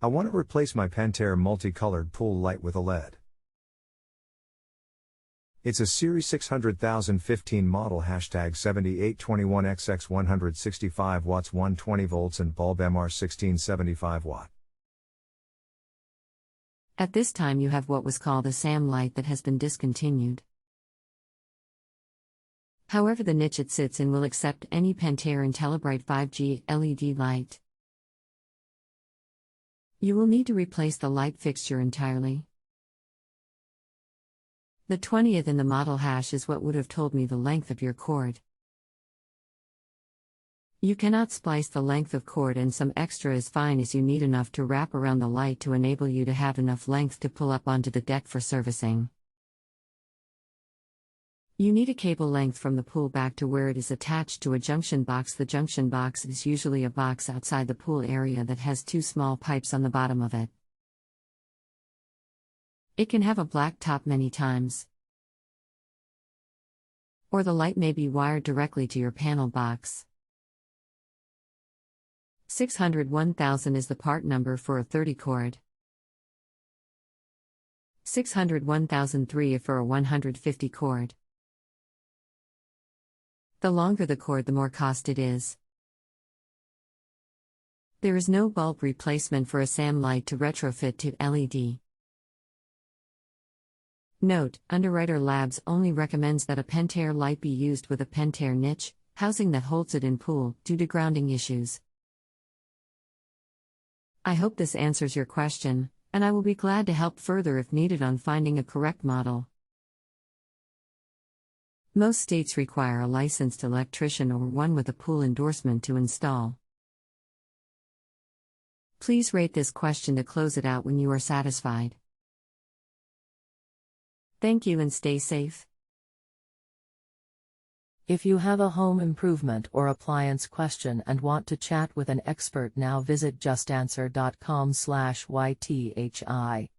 I want to replace my Pentair multicolored pool light with a LED. It's a Series 600,015 model #7821XX 165 watts 120 volts and bulb MR 1675 watt. At this time you have what was called a SAM light that has been discontinued. However, the niche it sits in will accept any Pentair Intellibrite 5G LED light. You will need to replace the light fixture entirely. The 20th in the model hash is what would have told me the length of your cord. You cannot splice the length of cord, and some extra is fine as you need enough to wrap around the light to enable you to have enough length to pull up onto the deck for servicing. You need a cable length from the pool back to where it is attached to a junction box. The junction box is usually a box outside the pool area that has two small pipes on the bottom of it. It can have a black top many times. Or the light may be wired directly to your panel box. 601,000 is the part number for a 30 cord. 601,003 for a 150 cord. The longer the cord, the more cost it is. There is no bulb replacement for a SAM light to retrofit to LED. Note, Underwriter Labs only recommends that a Pentair light be used with a Pentair niche housing that holds it in pool due to grounding issues. I hope this answers your question, and I will be glad to help further if needed on finding a correct model. Most states require a licensed electrician or one with a pool endorsement to install. Please rate this question to close it out when you are satisfied. Thank you and stay safe. If you have a home improvement or appliance question and want to chat with an expert now, visit justanswer.com/YTHI.